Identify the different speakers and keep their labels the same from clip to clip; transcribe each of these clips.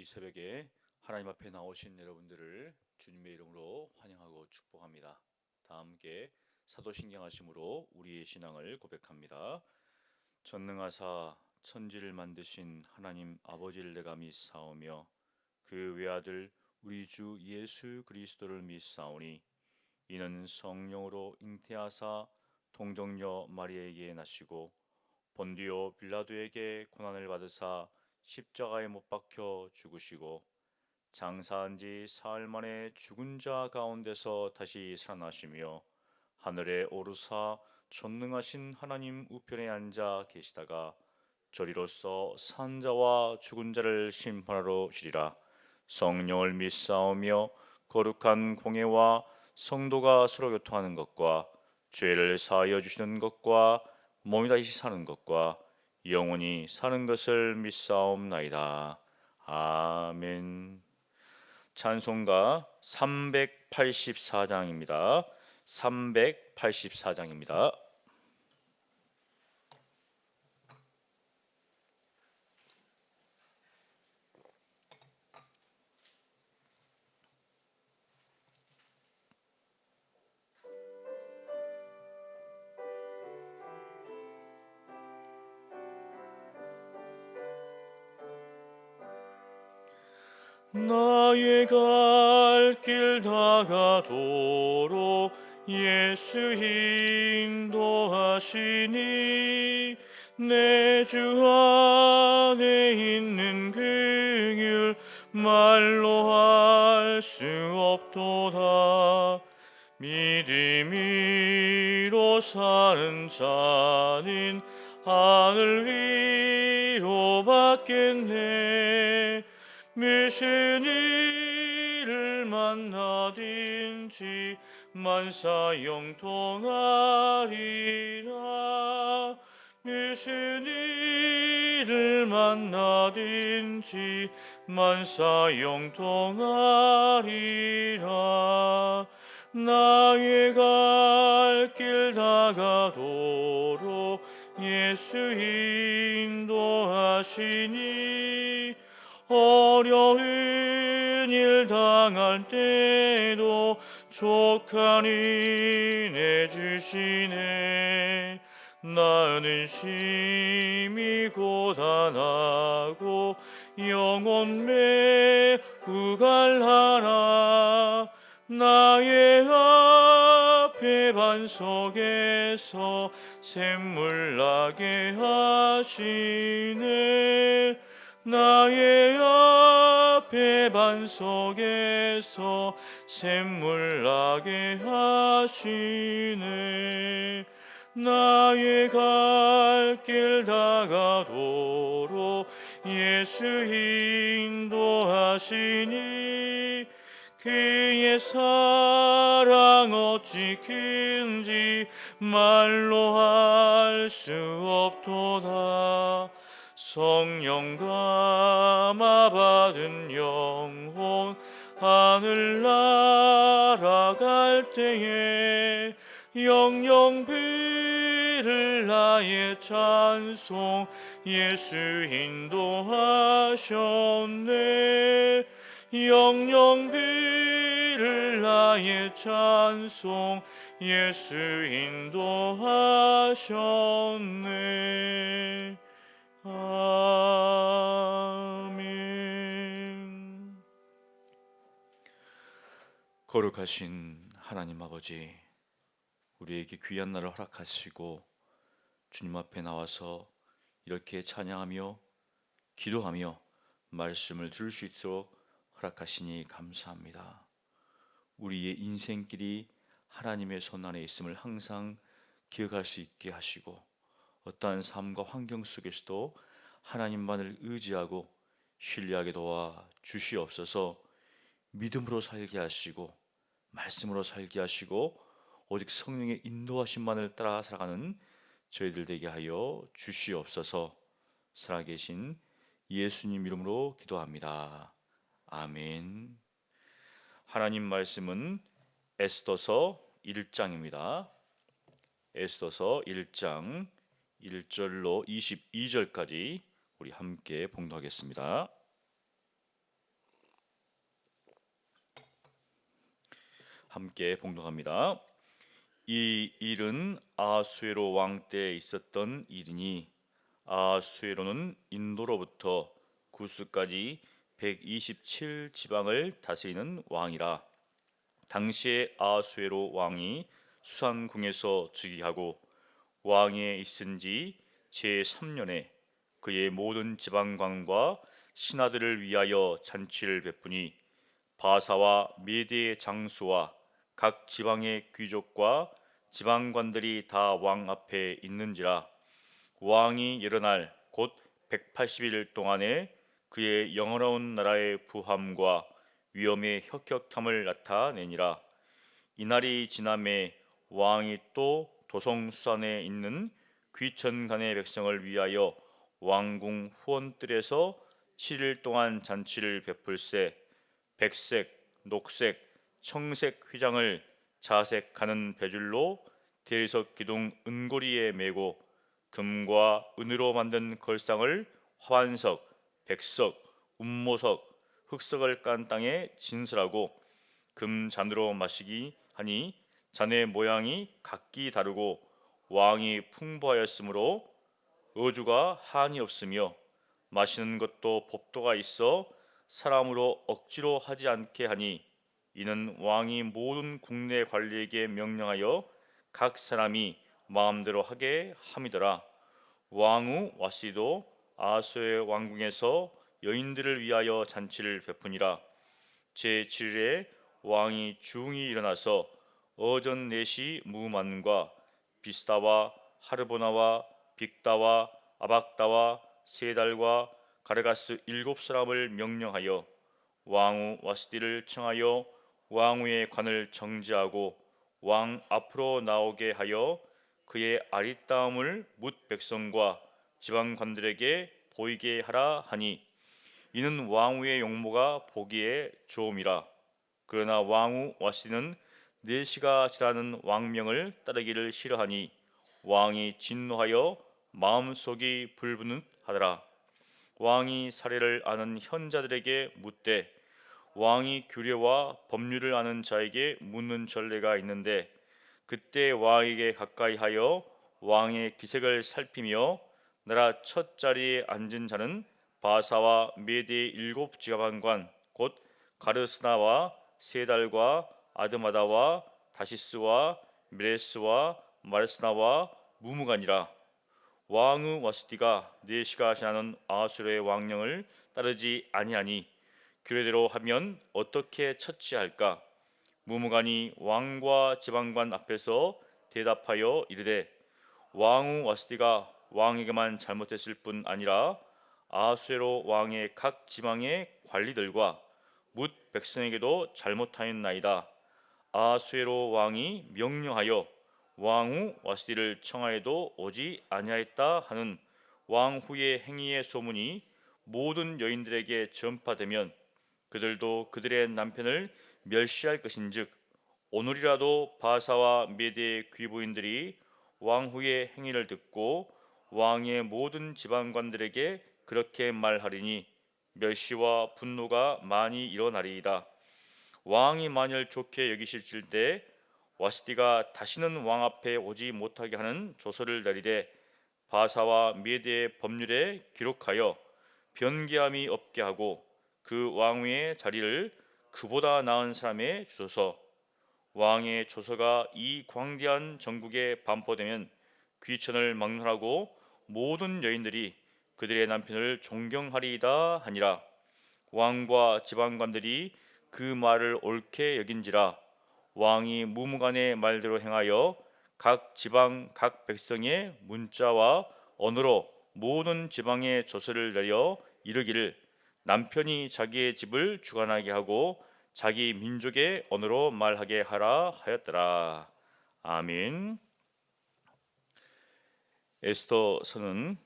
Speaker 1: 새벽에 하나님 앞에 나오신 여러분들을 주님의 이름으로 환영하고 축복합니다. 다 함께 사도신경하심으로 우리의 신앙을 고백합니다. 전능하사 천지를 만드신 하나님 아버지를 내가 믿사오며 그 외아들 우리 주 예수 그리스도를 믿사오니 이는 성령으로 잉태하사 동정녀 마리아에게 나시고 본디오 빌라도에게 고난을 받으사 십자가에 못 박혀 죽으시고 장사한 지 사흘 만에 죽은 자 가운데서 다시 살아나시며 하늘에 오르사 전능하신 하나님 우편에 앉아 계시다가 저리로서 산 자와 죽은 자를 심판하러 오시리라. 성령을 믿사오며 거룩한 공예와 성도가 서로 교통하는 것과 죄를 사하여 주시는 것과 몸이 다시 사는 것과 영원히 사는 것을 믿사옵나이다. 아멘. 찬송가 384장입니다. 384장입니다. 나의 갈 길 다가도록 예수 인도하시니 내 주 안에 있는 그 길 말로 할 수 없도다. 믿음으로 사는 자는 하늘 위로 받겠네. 무슨 일을 만나든지 만사 형통하리라. 무슨 일을 만나든지 만사 형통하리라. 나의 갈 길 다가도록 예수 인도하시니 어려운 일 당할 때도 족한 은혜 주시네. 나는 심히 고단하고 영혼 매우 갈하나 나의 앞에 반석에서 샘물 나게 하시네. 나의 앞에 반석에서 샘물 나게 하시네. 나의 갈 길 다가도록 예수 인도하시니 그의 사랑 어찌 큰지 말로 할 수 없도다. 성령 감화 받은 영혼 하늘 날아갈 때에 영영 부를 나의 찬송 예수 인도하셨네. 영영 부를 나의 찬송 예수 인도하셨네. 아멘. 거룩하신 하나님 아버지, 우리에게 귀한 날을 허락하시고 주님 앞에 나와서 이렇게 찬양하며 기도하며 말씀을 들을 수 있도록 허락하시니 감사합니다. 우리의 인생길이 하나님의 손 안에 있음을 항상 기억할 수 있게 하시고 어떠한 삶과 환경 속에서도 하나님만을 의지하고 신뢰하게 도와 주시옵소서. 믿음으로 살게 하시고 말씀으로 살게 하시고 오직 성령의 인도하심만을 따라 살아가는 저희들 되게 하여 주시옵소서. 살아계신 예수님 이름으로 기도합니다. 아멘. 하나님 말씀은 에스더서 1장입니다. 에스더서 1장 1절로 22절까지 우리 함께 봉독하겠습니다. 함께 봉독합니다. 이 일은 아수에로 왕 때에 있었던 일이니 아수에로는 인도로부터 구스까지 127 지방을 다스리는 왕이라. 당시에 아수에로 왕이 수산궁에서 즉위하고 왕위에 있은 지 제3년에 그의 모든 지방관과 신하들을 위하여 잔치를 베푸니 바사와 메대의 장수와 각 지방의 귀족과 지방관들이 다 왕 앞에 있는지라. 왕이 여러 날 곧 180일 동안에 그의 영화로운 나라의 부함과 위엄의 혁혁함을 나타내니라. 이날이 지남에 왕이 또 도성수산에 있는 귀천간의 백성을 위하여 왕궁 후원뜰에서 7일 동안 잔치를 베풀세 백색, 녹색, 청색 휘장을 자색하는 배줄로 대리석 기둥 은고리에 메고 금과 은으로 만든 걸상을 화환석, 백석, 운모석, 흑석을 깐 땅에 진설하고 금잔으로 마시기 하니 잔의 모양이 각기 다르고 왕이 풍부하였으므로 어주가 한이 없으며 마시는 것도 법도가 있어 사람으로 억지로 하지 않게 하니 이는 왕이 모든 국내 관리에게 명령하여 각 사람이 마음대로 하게 함이더라. 왕후 와시도 아수의 왕궁에서 여인들을 위하여 잔치를 베푸니라. 제7일에 왕이 중히 일어나서 어전 넷이 무만과 비스다와 하르보나와 빅다와 아박다와 세달과 가르가스 7사람을 명령하여 왕후 와스디를 청하여 왕후의 관을 정지하고 왕 앞으로 나오게 하여 그의 아리따움을 뭇 백성과 지방관들에게 보이게 하라 하니 이는 왕후의 용모가 보기에 좋음이라. 그러나 왕후 와스디는 내시가 지나는 왕명을 따르기를 싫어하니 왕이 진노하여 마음속이 불붙하더라. 왕이 사례를 아는 현자들에게 묻되 왕이 규례와 법률을 아는 자에게 묻는 전례가 있는데 그때 왕에게 가까이 하여 왕의 기색을 살피며 나라 첫 자리에 앉은 자는 바사와 메대의 7지방관 곧 가르스나와 세달과 아드마다와 다시스와 메레스와 마르스나와 무무간이라. 왕후 와스디가 내시가 지나는 아수르의 왕령을 따르지 아니하니 규례대로 하면 어떻게 처치할까? 무무간이 왕과 지방관 앞에서 대답하여 이르되 왕후 와스디가 왕에게만 잘못했을 뿐 아니라 아수에로 왕의 각 지방의 관리들과 뭇 백성에게도 잘못하였나이다. 아수에로 왕이 명령하여 왕후 와스디를 청하에도 오지 아니하였다 하는 왕후의 행위의 소문이 모든 여인들에게 전파되면 그들도 그들의 남편을 멸시할 것인즉 오늘이라도 바사와 메대의 귀부인들이 왕후의 행위를 듣고 왕의 모든 지방관들에게 그렇게 말하리니 멸시와 분노가 많이 일어나리이다. 왕이 만일 좋게 여기실 때 와스디가 다시는 왕 앞에 오지 못하게 하는 조서를 내리되 바사와 메대의 법률에 기록하여 변개함이 없게 하고 그 왕위의 자리를 그보다 나은 사람에 주소서. 왕의 조서가 이 광대한 전국에 반포되면 귀천을 막론하고 모든 여인들이 그들의 남편을 존경하리이다 하니라. 왕과 지방관들이 그 말을 옳게 여긴지라. 왕이 무무간의 말대로 행하여 각 지방 각 백성의 문자와 언어로 모든 지방의 조서를 내려 이르기를 남편이 자기의 집을 주관하게 하고 자기 민족의 언어로 말하게 하라 하였더라. 아멘. 에스더서는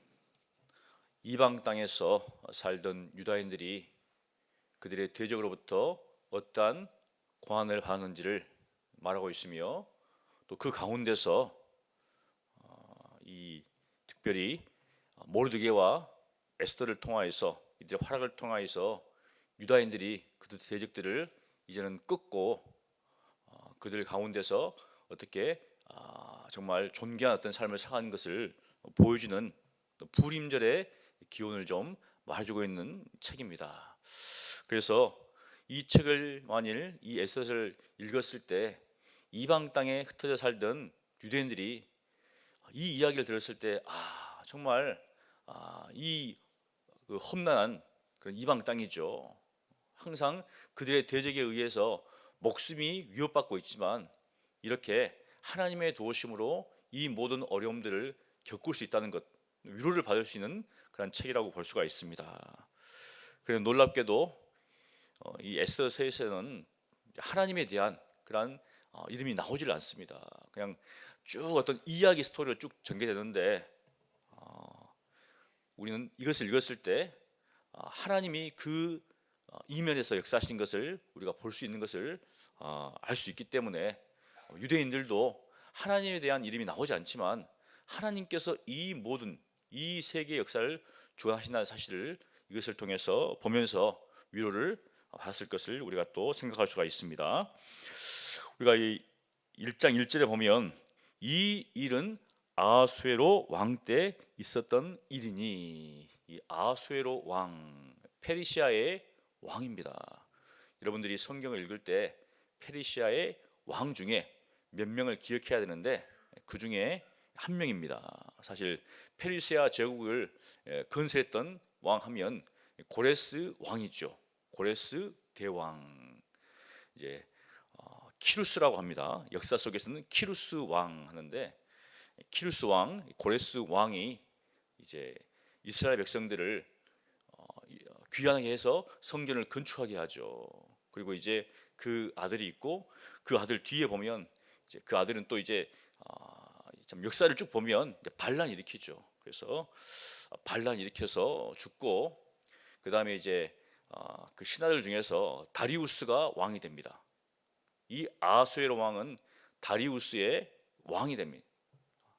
Speaker 1: 이방 땅에서 살던 유다인들이 그들의 대적으로부터 어떠한 고난을 받는지를 말하고 있으며 또 그 가운데서 이 특별히 모르드게와 에스더를 통하여서 이들의 활약을 통하여서 유다인들이 그들 대적들을 이제는 끊고 그들 가운데서 어떻게 정말 존귀한 어떤 삶을 살아가는 것을 보여주는 불임절의 기원을 좀 말해주고 있는 책입니다. 그래서 이 책을 만일 이 에스더를 읽었을 때 이방 땅에 흩어져 살던 유대인들이 이 이야기를 들었을 때 정말 이 험난한 그런 이방 땅이죠. 항상 그들의 대적에 의해서 목숨이 위협받고 있지만 이렇게 하나님의 도우심으로 이 모든 어려움들을 겪을 수 있다는 것, 위로를 받을 수 있는 그런 책이라고 볼 수가 있습니다. 그래서 놀랍게도 이 에스더서에서는 하나님에 대한 그런 이름이 나오질 않습니다. 그냥 쭉 어떤 이야기 스토리로 쭉 전개되는데 우리는 이것을 읽었을 때 하나님이 그 이면에서 역사하신 것을 우리가 볼 수 있는 것을 알 수 있기 때문에 유대인들도 하나님에 대한 이름이 나오지 않지만 하나님께서 이 모든 이 세계의 역사를 주관하신다는 사실을 이것을 통해서 보면서 위로를 받았을 것을 우리가 또 생각할 수가 있습니다. 우리가 이 1장 1절에 보면 이 일은 아수에로 왕 때 있었던 일이니, 이 아수에로 왕 페르시아의 왕입니다. 여러분들이 성경을 읽을 때 페르시아의 왕 중에 몇 명을 기억해야 되는데 그 중에 한 명입니다. 사실 페르시아 제국을 건설했던 왕 하면 고레스 왕이죠. 고레스 대왕. 이제 키루스라고 합니다. 역사 속에서는 키루스 왕 하는데, 키루스 왕, 고레스 왕이 이제 이스라엘 백성들을 귀환하게 해서 성전을 건축하게 하죠. 그리고 이제 그 아들이 있고 그 아들 뒤에 보면 이제 그 아들은 또 이제 참 역사를 쭉 보면 반란 일으키죠. 그래서 반란 일으켜서 죽고 그 다음에 이제 그 신하들 중에서 다리우스가 왕이 됩니다. 이 아수에로 왕은 다리우스의 왕이 됩니다.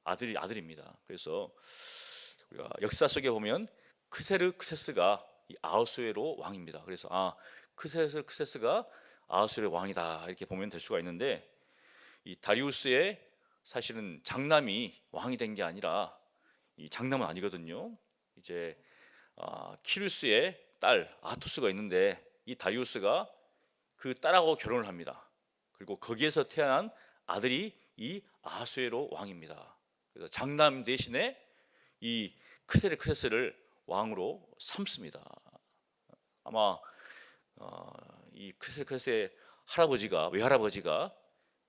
Speaker 1: 아들입니다. 그래서 우리가 역사 속에 보면 크세르크세스가 이 아수에로 왕입니다. 그래서 크세르크세스가 아수에로 왕이다 이렇게 보면 될 수가 있는데, 이 다리우스의 사실은 장남이 왕이 된 게 아니라 이 장남은 아니거든요. 이제 키루스의 딸 아투스가 있는데 이 다리우스가 그 딸하고 결혼을 합니다. 그리고 거기에서 태어난 아들이 이 아수에로 왕입니다. 그래서 장남 대신에 이 크세르크세스를 왕으로 삼습니다. 아마 이 크세르크세스의 외할아버지가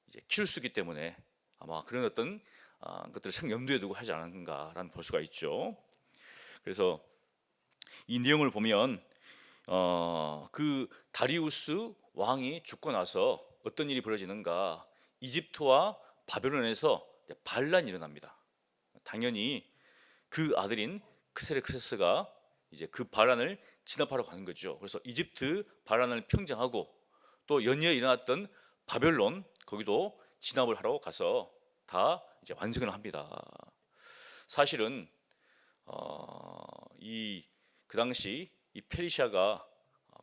Speaker 1: 이제 키루스기 때문에 아마 그런 어떤 것들을 염두에 두고 하지 않았는가라는 볼 수가 있죠. 그래서 이 내용을 보면 그 다리우스 왕이 죽고 나서 어떤 일이 벌어지는가? 이집트와 바벨론에서 반란이 일어납니다. 당연히 그 아들인 크세르크세스가 이제 그 반란을 진압하러 가는 거죠. 그래서 이집트 반란을 평정하고 또 연이어 일어났던 바벨론 거기도 진압을 하러 가서 다 이제 완성을 합니다. 사실은 그 당시 이 페르시아가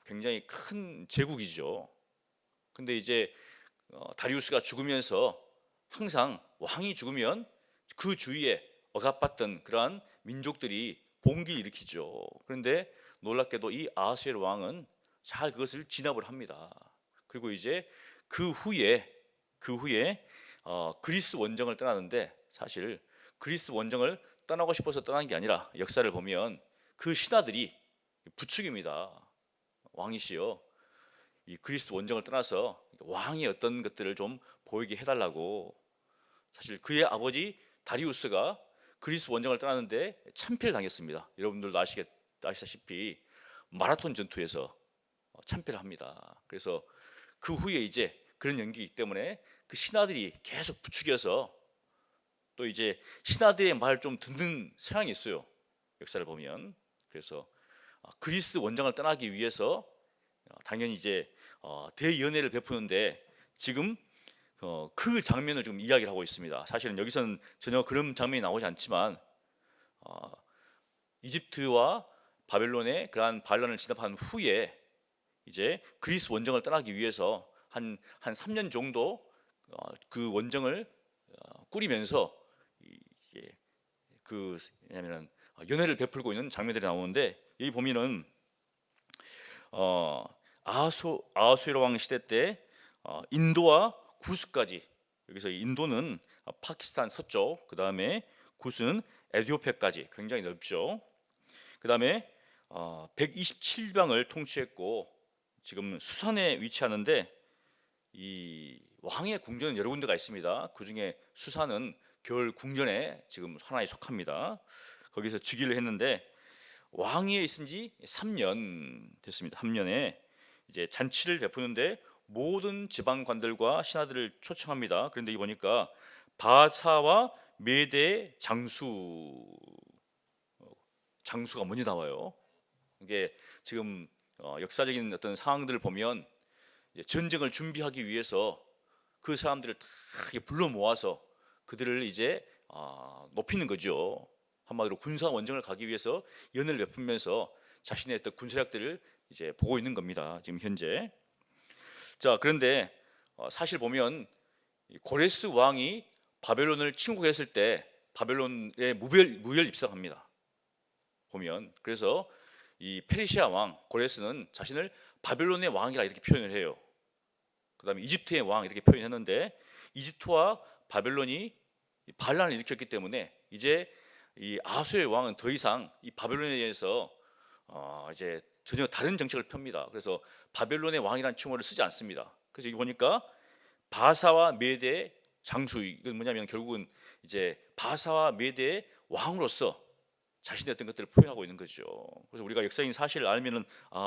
Speaker 1: 굉장히 큰 제국이죠. 근데 이제 다리우스가 죽으면서 항상 왕이 죽으면 그 주위에 억압받던 그러한 민족들이 봉기를 일으키죠. 그런데 놀랍게도 이 아하수에로 왕은 잘 그것을 진압을 합니다. 그리고 이제 그 후에 그리스 원정을 떠나는데, 사실 그리스 원정을 떠나고 싶어서 떠난 게 아니라 역사를 보면 그 신하들이 부축입니다. 왕이시여, 이 그리스 원정을 떠나서 왕이 어떤 것들을 좀 보이게 해달라고. 사실 그의 아버지 다리우스가 그리스 원정을 떠나는데 참패를 당했습니다. 여러분들도 아시다시피 마라톤 전투에서 참패를 합니다. 그래서 그 후에 이제 그런 연기이기 때문에 그 신하들이 계속 부추겨서 또 이제 신하들의 말을 좀 듣는 성향이 있어요. 역사를 보면. 그래서 그리스 원정을 떠나기 위해서 당연히 이제 대연회를 베푸는데, 지금 그 장면을 좀 이야기를 하고 있습니다. 사실은 여기서는 전혀 그런 장면이 나오지 않지만 이집트와 바벨론의 그러한 반란을 진압한 후에 이제 그리스 원정을 떠나기 위해서 한 3년 정도 그 원정을 꾸리면서 이게 그 왜냐면은 연회를 베풀고 있는 장면들이 나오는데, 여기 보면은 아하수에로 왕 시대 때 인도와 구스까지, 여기서 인도는 파키스탄 서쪽, 그 다음에 구스는 에티오피아까지 굉장히 넓죠. 그 다음에 127방을 통치했고, 지금 수산에 위치하는데 이 왕의 궁전은 여러 군데가 있습니다. 그 중에 수산은 겨울 궁전에 지금 하나에 속합니다. 거기서 즉위를 했는데 왕위에 있은 지 3년 됐습니다. 3년에 이제 잔치를 베푸는데 모든 지방관들과 신하들을 초청합니다. 그런데 이 보니까 바사와 메대 장수가 먼저 나와요. 이게 지금 역사적인 어떤 상황들을 보면 전쟁을 준비하기 위해서 그 사람들을 다 불러 모아서 그들을 이제 높이는 거죠. 한마디로 군사 원정을 가기 위해서 연을 베풀면서 자신의 어떤 군사력들을 이제 보고 있는 겁니다. 지금 현재. 자, 그런데 사실 보면 고레스 왕이 바벨론을 침공했을 때 바벨론에 무혈 입성합니다. 보면 그래서 이 페르시아 왕 고레스는 자신을 바벨론의 왕이라 이렇게 표현을 해요. 그다음에 이집트의 왕 이렇게 표현했는데, 이집트와 바벨론이 반란을 일으켰기 때문에 이제 이 아수의 왕은 더 이상 이 바벨론에 의해서 이제 전혀 다른 정책을 펴니다. 그래서 바벨론의 왕이라는 칭호를 쓰지 않습니다. 그래서 여기 보니까 바사와 메대의 장수, 이건 뭐냐면 결국은 이제 바사와 메대의 왕으로서 자신의 어떤 것들을 표현하고 있는 거죠. 그래서 우리가 역사적인 사실을 알면은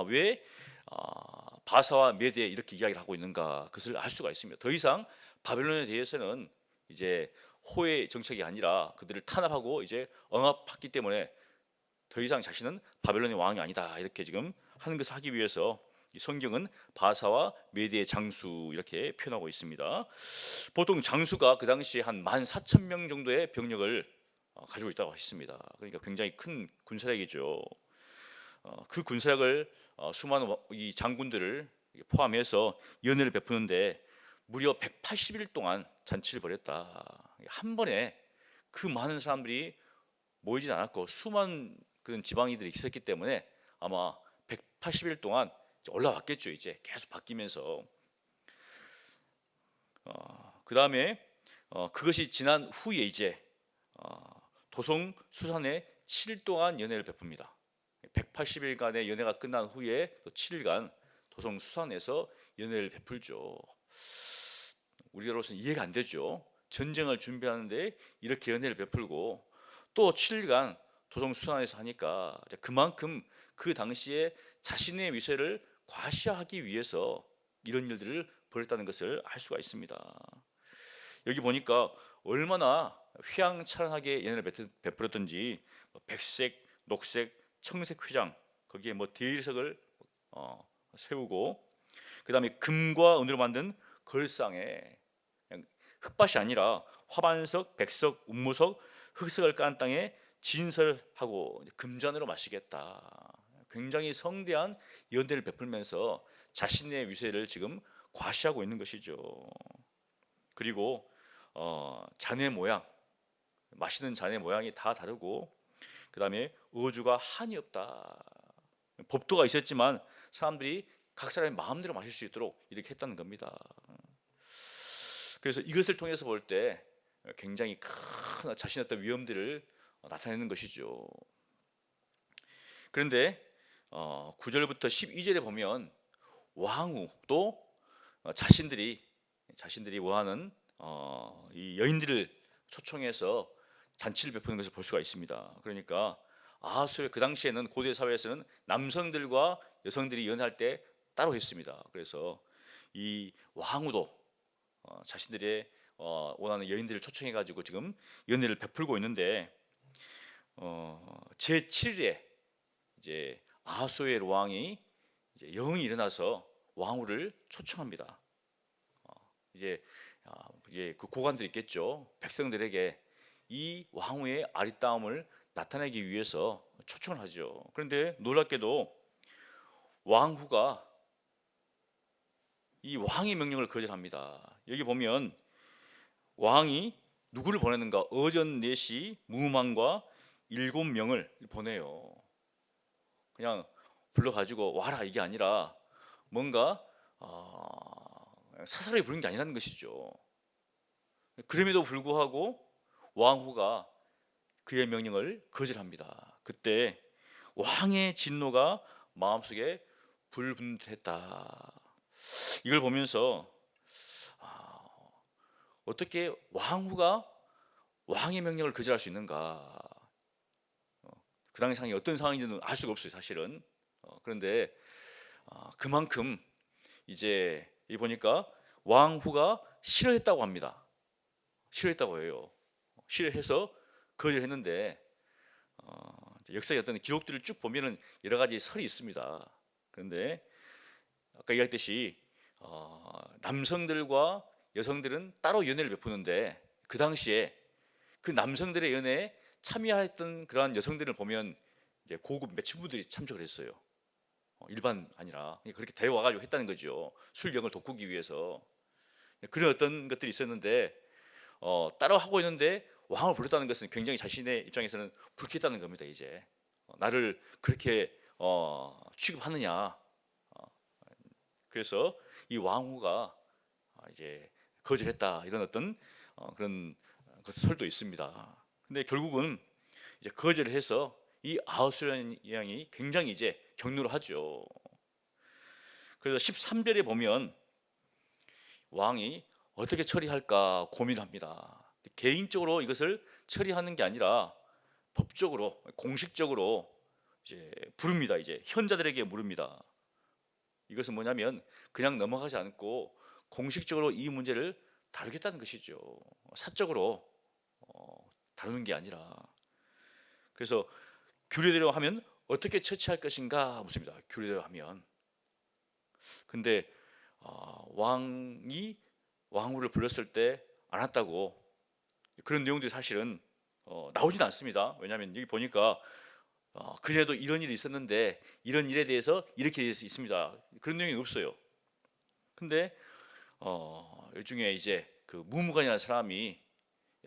Speaker 1: 왜 바사와 메대 이렇게 이야기를 하고 있는가, 그것을 알 수가 있습니다. 더 이상 바벨론에 대해서는 이제 호의 정책이 아니라 그들을 탄압하고 이제 억압했기 때문에 더 이상 자신은 바벨론의 왕이 아니다, 이렇게 지금 하는 것을 하기 위해서 이 성경은 바사와 메대의 장수 이렇게 표현하고 있습니다. 보통 장수가 그 당시에 한 14,000명 정도의 병력을 가지고 있다고 했습니다. 그러니까 굉장히 큰 군사력이죠. 그 군사력을 수많은 이 장군들을 포함해서 연회를 베푸는데 무려 180일 동안 잔치를 벌였다. 한 번에 그 많은 사람들이 모이진 않았고 수많은 그런 지방이들이 있었기 때문에 아마 180일 동안 올라왔겠죠. 이제 계속 바뀌면서 그 다음에 그것이 지난 후에 이제 도성 수산에 7일 동안 연회를 베풉니다. 180일간의 연회가 끝난 후에 또 7일간 도성 수산에서 연회를 베풀죠. 우리로서는 이해가 안 되죠. 전쟁을 준비하는데 이렇게 연회를 베풀고 또 7일간 도성 수산에서 하니까 그만큼 그 당시에 자신의 위세를 과시하기 위해서 이런 일들을 벌였다는 것을 알 수가 있습니다. 여기 보니까 얼마나 휘황찬란하게 연회를 베풀었던지 백색, 녹색, 청색 휘장, 거기에 대리석을 세우고, 그 다음에 금과 은으로 만든 걸상에 흙밭이 아니라 화반석, 백석, 운무석, 흑석을 깐 땅에 진설하고 금잔으로 마시겠다. 굉장히 성대한 연회를 베풀면서 자신의 위세를 지금 과시하고 있는 것이죠. 그리고 잔의 모양, 마시는 잔의 모양이 다 다르고, 그 다음에 어주가 한이 없다. 법도가 있었지만 사람들이 각 사람의 마음대로 마실 수 있도록 이렇게 했다는 겁니다. 그래서 이것을 통해서 볼 때 굉장히 큰 자신의 어떤 위험들을 나타내는 것이죠. 그런데 9절부터 12절에 보면 왕후도 자신들이 원하는 이 여인들을 초청해서 잔치를 베푸는 것을 볼 수가 있습니다. 그러니까 아하수에 그 당시에는 고대 사회에서는 남성들과 여성들이 연애할 때 따로 했습니다. 그래서 이 왕후도 자신들의 원하는 여인들을 초청해 가지고 지금 연애를 베풀고 있는데, 제 7일에 이제 아하수에로 왕이 이제 영이 일어나서 왕후를 초청합니다. 이제 그 고관들 있겠죠. 백성들에게 이 왕후의 아리따움을 나타내기 위해서 초청을 하죠. 그런데 놀랍게도 왕후가 이 왕의 명령을 거절합니다. 여기 보면 왕이 누구를 보내는가? 어전 넷이 무망과 7명을 보내요. 그냥 불러가지고 와라 이게 아니라 뭔가 사사를 부르는 게 아니라는 것이죠. 그럼에도 불구하고 왕후가 그의 명령을 거절합니다. 그때 왕의 진노가 마음속에 불분했다. 이걸 보면서 어떻게 왕후가 왕의 명령을 거절할 수 있는가? 그 당시 상황이 어떤 상황인지는 알 수가 없어요, 사실은. 그런데 그만큼 이제 이 보니까 왕후가 싫어했다고 합니다. 싫어했다고 해요. 싫어해서 거절했는데 역사의 어떤 기록들을 쭉 보면은 여러 가지 설이 있습니다. 그런데 아까 얘기했듯이 남성들과 여성들은 따로 연애를 베푸는데 그 당시에 그 남성들의 연애에 참여했던 그러한 여성들을 보면 이제 고급 매춘부들이 참석을 했어요. 일반 아니라 그렇게 데려와가지고 했다는 거죠. 술령을 돋구기 위해서. 그런 어떤 것들이 있었는데 따로 하고 있는데 왕을 불렀다는 것은 굉장히 자신의 입장에서는 불쾌했다는 겁니다. 이제 나를 그렇게 취급하느냐. 그래서 이 왕후가 이제 거절했다 이런 어떤 그런 설도 있습니다. 근데 결국은 이제 거절해서 이 아하수라는 굉장히 이제 격노를 하죠. 그래서 13절에 보면 왕이 어떻게 처리할까 고민합니다. 개인적으로 이것을 처리하는 게 아니라 법적으로 공식적으로 이제 부릅니다. 이제 현자들에게 물습니다. 이것은 뭐냐면 그냥 넘어가지 않고 공식적으로 이 문제를 다루겠다는 것이죠. 사적으로 다루는 게 아니라. 그래서 규례대로 하면 어떻게 처치할 것인가 묻습니다. 규례대로 하면. 근데 왕이 왕후를 불렀을 때 안 왔다고 그런 내용들이 사실은 나오진 않습니다. 왜냐하면 여기 보니까 그래도 이런 일이 있었는데 이런 일에 대해서 이렇게 있습니다. 그런 내용이 없어요. 근데 이 중에 이제 그 무무관이라는 사람이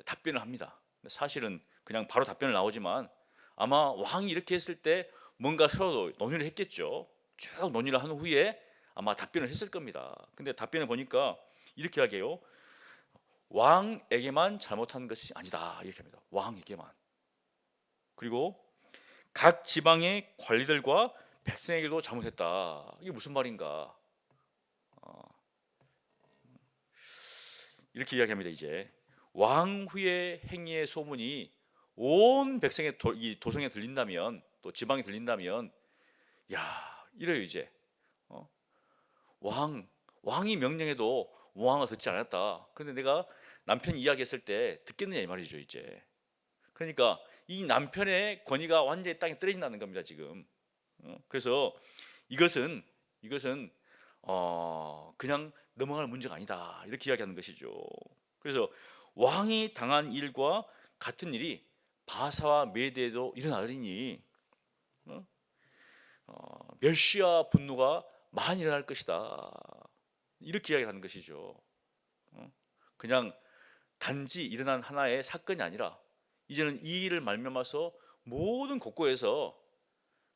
Speaker 1: 답변을 합니다. 사실은 그냥 바로 답변을 나오지만 아마 왕이 이렇게 했을 때 뭔가 서로 논의를 했겠죠. 쭉 논의를 한 후에 아마 답변을 했을 겁니다. 근데 답변을 보니까 이렇게 하게요. 왕에게만 잘못한 것이 아니다 이렇게 합니다. 왕에게만. 그리고 각 지방의 관리들과 백성에게도 잘못했다. 이게 무슨 말인가? 이렇게 이야기합니다. 이제 왕후의 행위의 소문이 온 백성의 이 도성에 들린다면 또 지방에 들린다면 야 이래요 이제 왕이 명령해도 왕은 듣지 않았다. 그런데 내가 남편 이야기했을 때 듣겠느냐 이 말이죠 이제. 그러니까 이 남편의 권위가 완전히 땅에 떨어진다는 겁니다 지금. 그래서 이것은 그냥 넘어갈 문제가 아니다 이렇게 이야기하는 것이죠. 그래서 왕이 당한 일과 같은 일이 바사와 메대에도 일어나리니 멸시와 분노가 많이 일어날 것이다 이렇게 이야기하는 것이죠. 그냥 단지 일어난 하나의 사건이 아니라 이제는 이 일을 말미암아서 모든 곳곳에서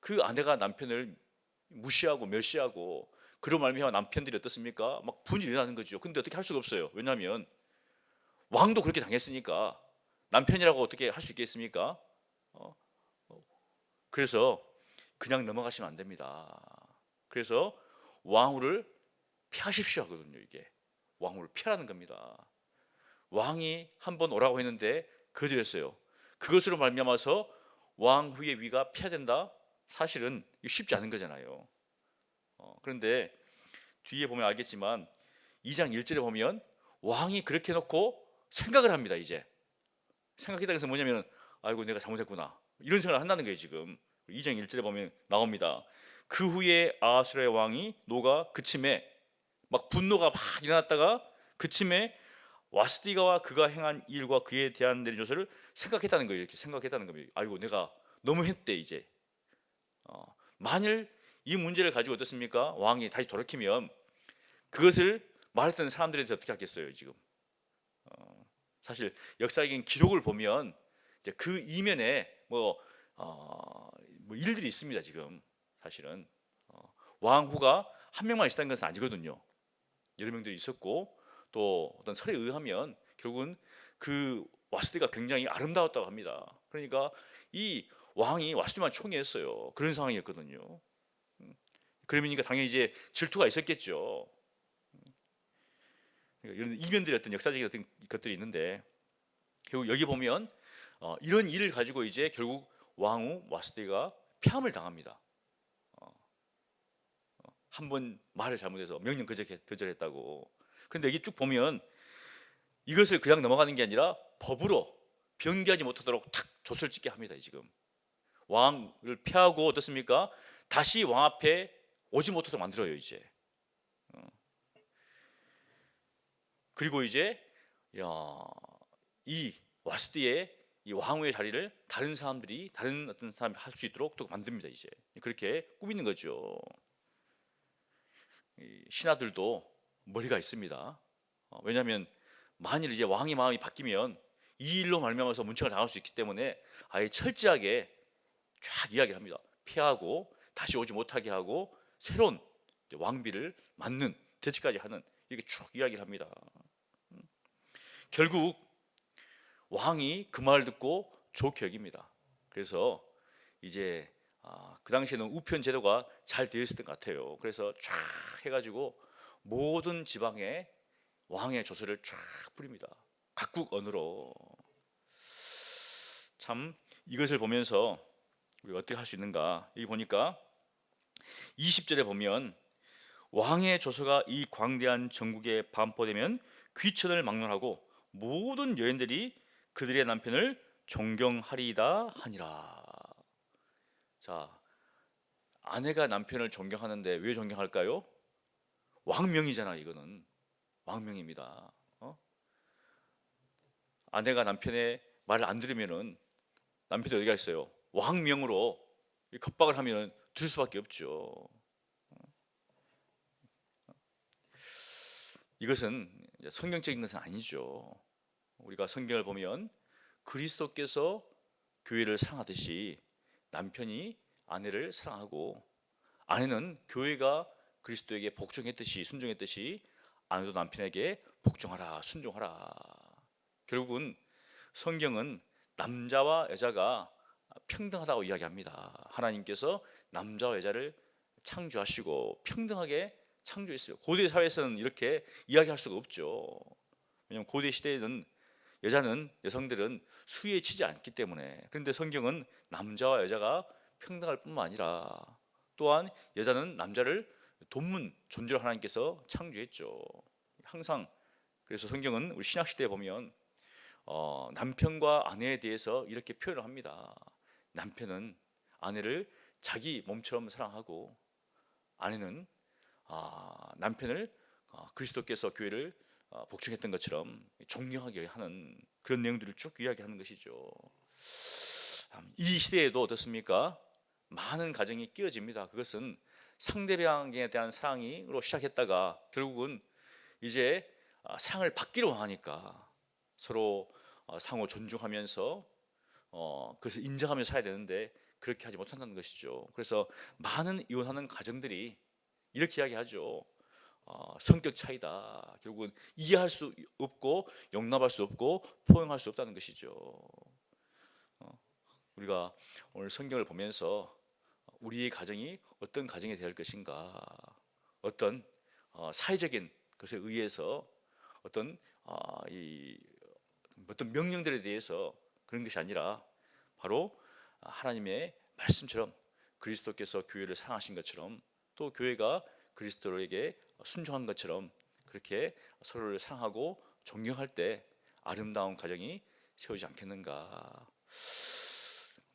Speaker 1: 그 아내가 남편을 무시하고 멸시하고 그로 말미암아 남편들이 어떻습니까? 막 분이 일어나는 거죠. 근데 어떻게 할 수가 없어요. 왜냐하면 왕도 그렇게 당했으니까 남편이라고 어떻게 할 수 있겠습니까? 그래서 그냥 넘어가시면 안 됩니다. 그래서 왕후를 피하십시오 하거든요. 이게 왕후를 피하라는 겁니다. 왕이 한번 오라고 했는데 거절했어요. 그것으로 말미암아서 왕후의 위가 폐하된다? 사실은 쉽지 않은 거잖아요. 그런데 뒤에 보면 알겠지만 2장 1절에 보면 왕이 그렇게 해놓고 생각을 합니다. 이제 생각했다는 것은 뭐냐면 아이고 내가 잘못했구나 이런 생각을 한다는 거예요. 지금 2장 1절에 보면 나옵니다. 그 후에 아하수라의 왕이 노가 그침에 막 분노가 막 일어났다가 그침에 와스디가와 그가 행한 일과 그에 대한 내린 조서를 생각했다는 거예요. 이렇게 생각했다는 겁니다. 아이고 내가 너무 했대 이제. 만일 이 문제를 가지고 어떻습니까? 왕이 다시 돌이키면 그것을 말했던 사람들에 대해서 어떻게 하겠어요 지금? 사실 역사적인 기록을 보면 이제 그 이면에 뭐 일들이 있습니다. 지금 사실은 왕후가 한 명만 있었다는 것은 아니거든요. 여러 명들이 있었고 또 어떤 설에 의하면 결국은 그 와스디가 굉장히 아름다웠다고 합니다. 그러니까 이 왕이 와스디만 총애했어요. 그런 상황이었거든요. 그러니까 당연히 이제 질투가 있었겠죠. 그러니까 이런 이면들의 어떤 역사적인 어떤 것들이 있는데 결국 여기 보면 이런 일을 가지고 이제 결국 왕후 와스디가 폐함을 당합니다. 한 번 말을 잘못해서 명령 거절했다고. 그런데 여기 쭉 보면 이것을 그냥 넘어가는 게 아니라 법으로 변개하지 못하도록 탁 돛을 찍게 합니다. 지금 왕을 폐하고 어떻습니까? 다시 왕 앞에 오지 못하도록 만들어요. 이제 그리고 이제 이 와스디의 이 왕후의 자리를 다른 사람들이 다른 어떤 사람이 할 수 있도록 또 만듭니다. 이제 그렇게 꾸미는 거죠. 신하들도 머리가 있습니다. 왜냐하면 만일 이제 왕의 마음이 바뀌면 이 일로 말미암아서 문책을 당할 수 있기 때문에 아예 철저하게 쫙 이야기를 합니다. 피하고 다시 오지 못하게 하고 새로운 왕비를 맞는 대치까지 하는 이렇게 쭉 이야기를 합니다. 결국 왕이 그 말을 듣고 좋게 여깁니다. 그래서 이제 그 당시에는 우편 제도가 잘 되어 있었던 것 같아요. 그래서 쫙 해가지고 모든 지방에 왕의 조서를 쫙 뿌립니다. 각국 언어로. 참 이것을 보면서 우리가 어떻게 할 수 있는가? 여기 보니까 20절에 보면 왕의 조서가 이 광대한 전국에 반포되면 귀천을 막론하고 모든 여인들이 그들의 남편을 존경하리이다 하니라. 자, 아내가 남편을 존경하는데 왜 존경할까요? 왕명이잖아. 이거는 왕명입니다. 아내가 남편의 말을 안 들으면은 남편이 어디가 있어요? 왕명으로 겁박을 하면은 들을 수밖에 없죠. 이것은 성경적인 것은 아니죠. 우리가 성경을 보면 그리스도께서 교회를 사랑하듯이 남편이 아내를 사랑하고 아내는 교회가 그리스도에게 복종했듯이 순종했듯이 아내도 남편에게 복종하라 순종하라. 결국은 성경은 남자와 여자가 평등하다고 이야기합니다. 하나님께서 남자와 여자를 창조하시고 평등하게 창조했어요. 고대 사회에서는 이렇게 이야기할 수가 없죠. 왜냐하면 고대 시대에는 여성들은 수위에 치지 않기 때문에. 그런데 성경은 남자와 여자가 평등할 뿐만 아니라 또한 여자는 남자를 돕는 존재로 하나님께서 창조했죠. 항상 그래서 성경은 우리 신약 시대에 보면 남편과 아내에 대해서 이렇게 표현을 합니다. 남편은 아내를 자기 몸처럼 사랑하고 아내는 남편을 그리스도께서 교회를 복종했던 것처럼 존경하게 하는 그런 내용들을 쭉 이야기하는 것이죠. 이 시대에도 어떻습니까? 많은 가정이 끼어집니다. 그것은 상대방에 대한 사랑으로 시작했다가 결국은 이제 사랑을 받기로 하니까 서로 상호 존중하면서 그것을 인정하면서 살아야 되는데 그렇게 하지 못한다는 것이죠. 그래서 많은 이혼하는 가정들이 이렇게 이야기하죠. 성격 차이다. 결국은 이해할 수 없고 용납할 수 없고 포용할 수 없다는 것이죠. 우리가 오늘 성경을 보면서 우리의 가정이 어떤 가정이 될 것인가, 어떤 사회적인 것에 의해서 어떤 어떤 명령들에 대해서 그런 것이 아니라 바로 하나님의 말씀처럼 그리스도께서 교회를 사랑하신 것처럼 또 교회가 그리스도에게 순종한 것처럼 그렇게 서로를 사랑하고 존경할 때 아름다운 가정이 세우지 않겠는가.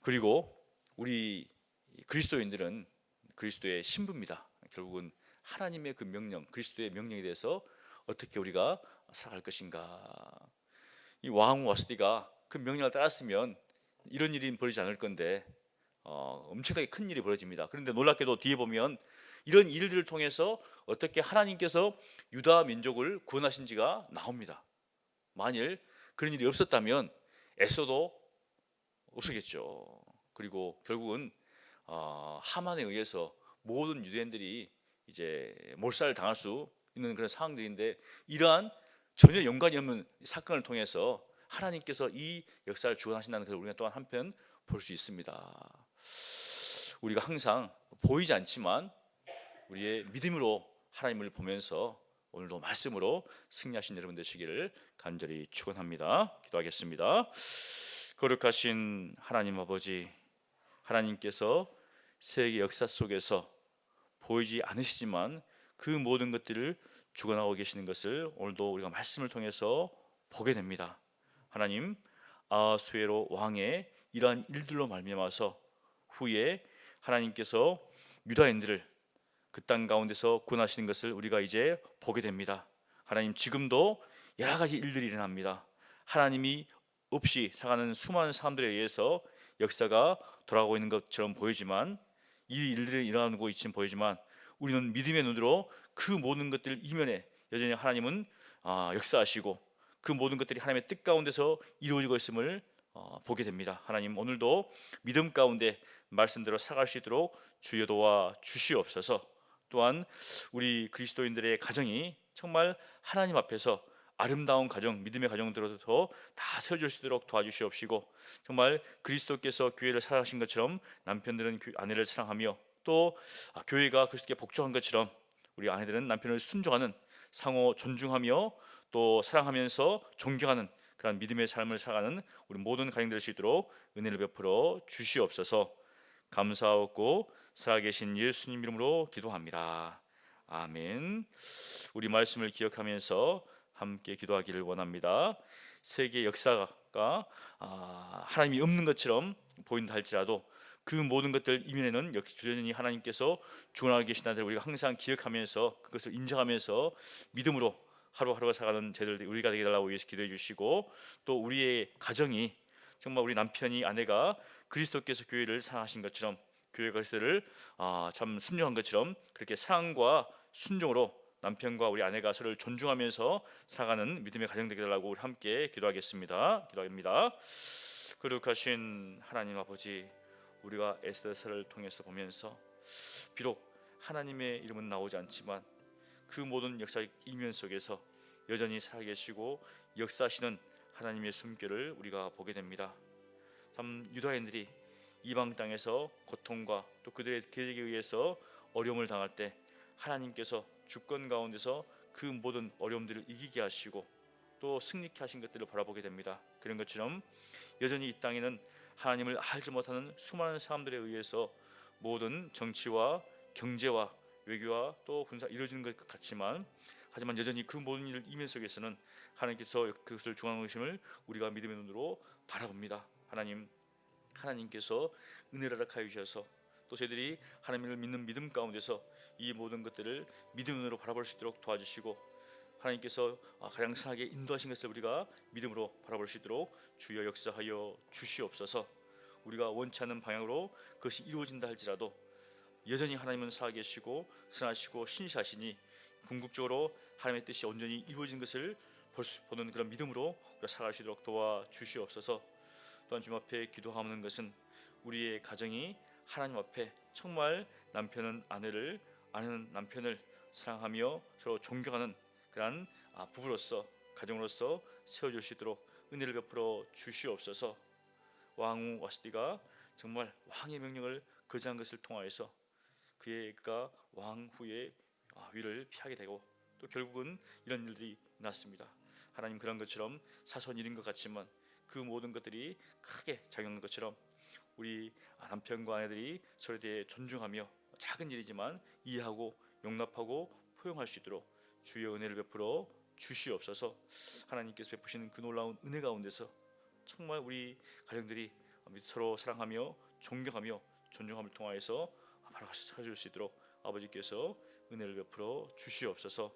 Speaker 1: 그리고 우리 그리스도인들은 그리스도의 신부입니다. 결국은 하나님의 그 명령, 그리스도의 명령에 대해서 어떻게 우리가 살아갈 것인가. 이 왕후 와스디가 그 명령을 따랐으면 이런 일이 벌어지지 않을 건데 엄청나게 큰 일이 벌어집니다. 그런데 놀랍게도 뒤에 보면 이런 일들을 통해서 어떻게 하나님께서 유다 민족을 구원하신지가 나옵니다. 만일 그런 일이 없었다면 에서도 없었겠죠. 그리고 결국은 하만에 의해서 모든 유대인들이 이제 몰살을 당할 수 있는 그런 상황들인데, 이러한 전혀 연관이 없는 사건을 통해서 하나님께서 이 역사를 주관하신다는 것을 우리가 또한 한편 볼 수 있습니다. 우리가 항상 보이지 않지만 우리의 믿음으로 하나님을 보면서 오늘도 말씀으로 승리하신 여러분 되시기를 간절히 축원합니다. 기도하겠습니다. 거룩하신 하나님 아버지, 하나님께서 세계 역사 속에서 보이지 않으시지만 그 모든 것들을 주관하고 계시는 것을 오늘도 우리가 말씀을 통해서 보게 됩니다. 하나님, 아하수에로 왕의 이러한 일들로 말미암아서 후에 하나님께서 유다인들을 그 땅 가운데서 구원하시는 것을 우리가 이제 보게 됩니다. 하나님, 지금도 여러 가지 일들이 일어납니다. 하나님이 없이 살아가는 수많은 사람들에 의해서 역사가 돌아가고 있는 것처럼 보이지만, 이 일들이 일어나고 있지는 보이지만 우리는 믿음의 눈으로 그 모든 것들 이면에 여전히 하나님은 역사하시고 그 모든 것들이 하나님의 뜻 가운데서 이루어지고 있음을 보게 됩니다. 하나님, 오늘도 믿음 가운데 말씀대로 살아갈 수 있도록 주여 도와 주시옵소서. 또한 우리 그리스도인들의 가정이 정말 하나님 앞에서 아름다운 가정, 믿음의 가정들로부터 다 세워질 수 있도록 도와주시옵시고, 정말 그리스도께서 교회를 사랑하신 것처럼 남편들은 아내를 사랑하며, 또 교회가 그리스도께 복종한 것처럼 우리 아내들은 남편을 순종하는, 상호 존중하며 또 사랑하면서 존경하는 그런 믿음의 삶을 살아가는 우리 모든 가정 될 수 있도록 은혜를 베풀어 주시옵소서. 감사하고 살아계신 예수님 이름으로 기도합니다. 아멘. 우리 말씀을 기억하면서 함께 기도하기를 원합니다. 세계 역사가 하나님이 없는 것처럼 보인다 할지라도 그 모든 것들 이면에는 여전히 하나님께서 주관하고 계시다는 우리가 항상 기억하면서 그것을 인정하면서 믿음으로 하루하루가 살아가는 저희들 우리가 되게 달라고 위해서 기도해 주시고, 또 우리의 가정이 정말 우리 남편이 아내가 그리스도께서 교회를 사랑하신 것처럼, 교회가 그리스도를 참 순종한 것처럼 그렇게 사랑과 순종으로 남편과 우리 아내가 서로를 존중하면서 살아가는 믿음의 가정 되게 달라고 우리 함께 기도하겠습니다. 기도합니다. 거룩하신 하나님 아버지, 우리가 에스더서를 통해서 보면서 비록 하나님의 이름은 나오지 않지만 그 모든 역사의 이면 속에서 여전히 살아계시고 역사하시는 하나님의 숨결을 우리가 보게 됩니다. 참 유다인들이 이방 땅에서 고통과 또 그들의 계획에 의해서 어려움을 당할 때 하나님께서 주권 가운데서 그 모든 어려움들을 이기게 하시고 또 승리케 하신 것들을 바라보게 됩니다. 그런 것처럼 여전히 이 땅에는 하나님을 알지 못하는 수많은 사람들에 의해서 모든 정치와 경제와 외교와 또 군사 이루어지는 것 같지만, 하지만 여전히 그 모든 일 이면 속에서는 하나님께서 그것을 중앙하심을 우리가 믿음의 눈으로 바라봅니다. 하나님께서 은혜를 허락하여 주셔서 또 저희들이 하나님을 믿는 믿음 가운데서 이 모든 것들을 믿음의 눈으로 바라볼 수 있도록 도와주시고, 하나님께서 가장 선하게 인도하신 것을 우리가 믿음으로 바라볼 수 있도록 주여 역사하여 주시옵소서. 우리가 원치 않는 방향으로 그것이 이루어진다 할지라도 여전히 하나님은 살아계시고 선하시고 신실하시니 궁극적으로 하나님의 뜻이 온전히 이루어진 것을 보는 그런 믿음으로 우리가 살아갈 수 있도록 도와주시옵소서. 또한 주님 앞에 기도하는 것은 우리의 가정이 하나님 앞에 정말 남편은 아내를, 아내는 남편을 사랑하며 서로 존경하는 그런 부부로서, 가정으로서 세워질 수 있도록 은혜를 베풀어 주시옵소서. 왕후 와스디가 정말 왕의 명령을 거절한 것을 통하여서 그가 왕후의 위를 피하게 되고 또 결국은 이런 일들이 났습니다. 하나님, 그런 것처럼 사소한 일인 것 같지만 그 모든 것들이 크게 작용한 것처럼 우리 남편과 아내들이 서로에 대해 존중하며 작은 일이지만 이해하고 용납하고 포용할 수 있도록 주의 은혜를 베풀어 주시옵소서. 하나님께서 베푸시는 그 놀라운 은혜 가운데서 정말 우리 가정들이 서로 사랑하며 존경하며 존중함을 통하여서 바로 살아줄 수 있도록 아버지께서 은혜를 베풀어 주시옵소서.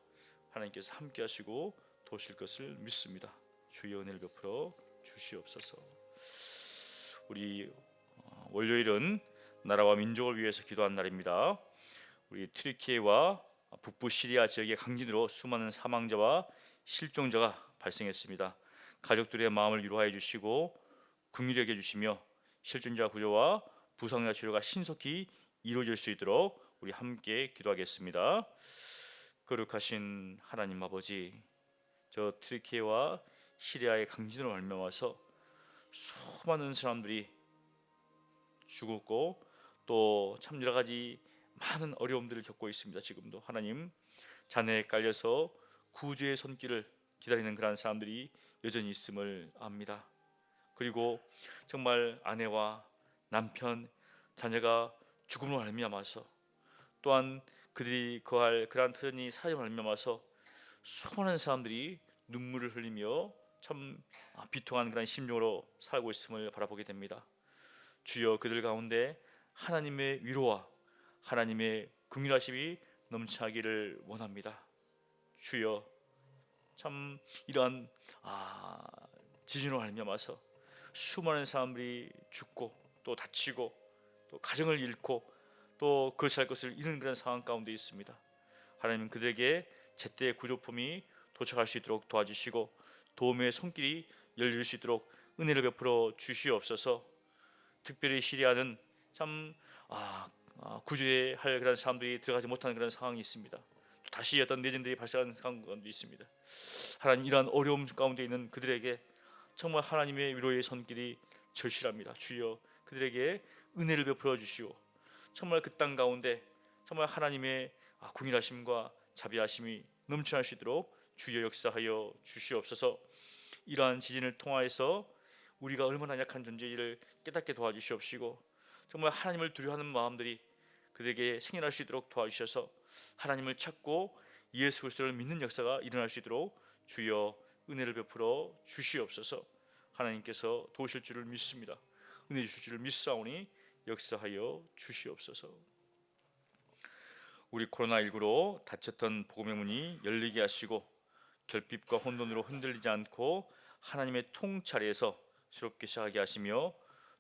Speaker 1: 하나님께서 함께 하시고 도우실 것을 믿습니다. 주의 은혜를 베풀어 주시옵소서. 우리 월요일은 나라와 민족을 위해서 기도한 날입니다. 우리 튀르키예와 북부 시리아 지역의 강진으로 수많은 사망자와 실종자가 발생했습니다. 가족들의 마음을 위로하여 주시고 긍휼히 여겨 주시며 실존자 구조와 부상자 치료가 신속히 이루어질 수 있도록 우리 함께 기도하겠습니다. 거룩하신 하나님 아버지, 저 트리키예와 시리아의 강진으로 말미암아서 수많은 사람들이 죽었고 또 참 여러 가지 많은 어려움들을 겪고 있습니다. 지금도 하나님, 잔해에 깔려서 구주의 손길을 기다리는 그런 사람들이 여전히 있음을 압니다. 그리고 정말 아내와 남편, 자녀가 죽음으로 말미암아서, 또한 그들이 거할 그러한 터전이 사람을 말미암아서 수많은 사람들이 눈물을 흘리며 참 비통한 그런 심정으로 살고 있음을 바라보게 됩니다. 주여, 그들 가운데 하나님의 위로와 하나님의 긍휼하심이 넘쳐나기를 원합니다. 주여, 참 이러한 지진으로 말미암아서 수많은 사람들이 죽고 또 다치고 또 가정을 잃고 또 그 살 것을 잃은 그런 상황 가운데 있습니다. 하나님, 그들에게 제때 구조품이 도착할 수 있도록 도와주시고 도움의 손길이 열릴 수 있도록 은혜를 베풀어 주시옵소서. 특별히 시리아는 참 구조해야 할 그런 사람들이 들어가지 못하는 그런 상황이 있습니다. 또 다시 어떤 내전들이 발생하는 상황도 있습니다. 하나님, 이러한 어려움 가운데 있는 그들에게 정말 하나님의 위로의 손길이 절실합니다. 주여, 그들에게 은혜를 베풀어 주시오. 정말 그 땅 가운데 정말 하나님의 긍휼하심과 자비하심이 넘쳐날 수 있도록 주여 역사하여 주시옵소서. 이러한 지진을 통하여서 우리가 얼마나 약한 존재인지를 깨닫게 도와주시옵시고, 정말 하나님을 두려워하는 마음들이 그들에게 생겨날 수 있도록 도와주셔서 하나님을 찾고 예수 그리스도를 믿는 역사가 일어날 수 있도록 주여 은혜를 베풀어 주시옵소서. 하나님께서 도우실 줄을 믿습니다. 은혜 주실 줄을 믿사오니 역사하여 주시옵소서. 우리 코로나19로 닫혔던 복음의 문이 열리게 하시고 결핍과 혼돈으로 흔들리지 않고 하나님의 통찰에서 새롭게 시작하게 하시며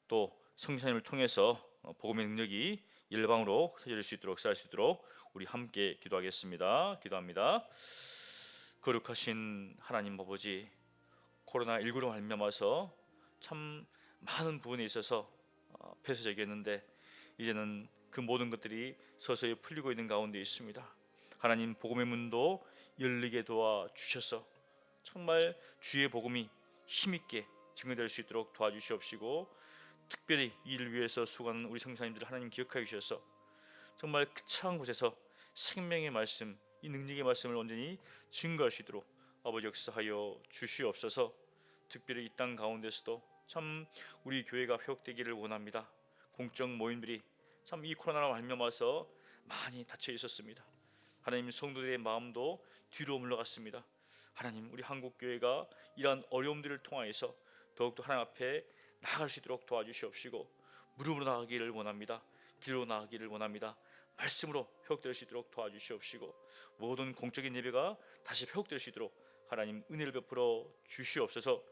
Speaker 1: 또 성령님을 통해서 복음의 능력이 일방으로 흩어질 수 있도록 쌓일 수 있도록 우리 함께 기도하겠습니다. 기도합니다. 거룩하신 하나님 아버지, 코로나19로 말미암아서 참 많은 부분에 있어서 폐쇄적이었는데 이제는 그 모든 것들이 서서히 풀리고 있는 가운데 있습니다. 하나님, 복음의 문도 열리게 도와주셔서 정말 주의 복음이 힘있게 증거될 수 있도록 도와주시옵시고, 특별히 이 일을 위해서 수고하는 우리 성도님들 하나님 기억하여 주셔서 정말 그 차한 곳에서 생명의 말씀, 이 능력의 말씀을 온전히 증거할 수 있도록 아버지 역사하여 주시옵소서. 특별히 이 땅 가운데서도 참 우리 교회가 회복되기를 원합니다. 공적 모임들이 참 이 코로나로 말미암아서 많이 닫혀 있었습니다. 하나님, 성도들의 마음도 뒤로 물러갔습니다. 하나님, 우리 한국 교회가 이러한 어려움들을 통하여서 더욱더 하나님 앞에 나아갈 수 있도록 도와주시옵시고 무릎으로 나가기를 원합니다. 길로 나가기를 원합니다. 말씀으로 회복될 수 있도록 도와주시옵시고 모든 공적인 예배가 다시 회복될 수 있도록 하나님 은혜를 베풀어 주시옵소서.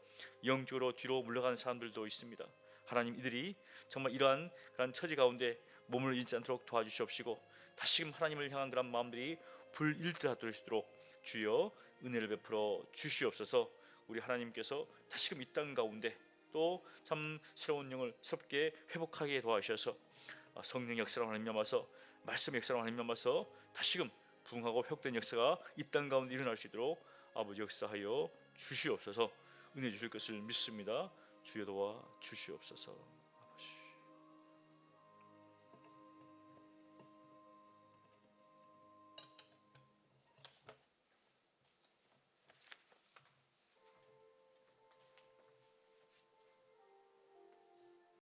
Speaker 1: 영적으로 뒤로 물러가는 사람들도 있습니다. 하나님, 이들이 정말 이러한 그런 처지 가운데 몸을 잃지 않도록 도와주시옵시고 다시금 하나님을 향한 그런 마음들이 불일드하도록 주여 은혜를 베풀어 주시옵소서. 우리 하나님께서 다시금 이 땅 가운데 또 참 새로운 영을 새롭게 회복하게 도와주셔서 성령 역사로 말미암아서 말씀 역사로 말미암아서 다시금 부흥하고 회복된 역사가 이 땅 가운데 일어날 수 있도록 아버지 역사하여 주시옵소서. 은혜 주실 것을 믿습니다. 주여 도와 주시옵소서.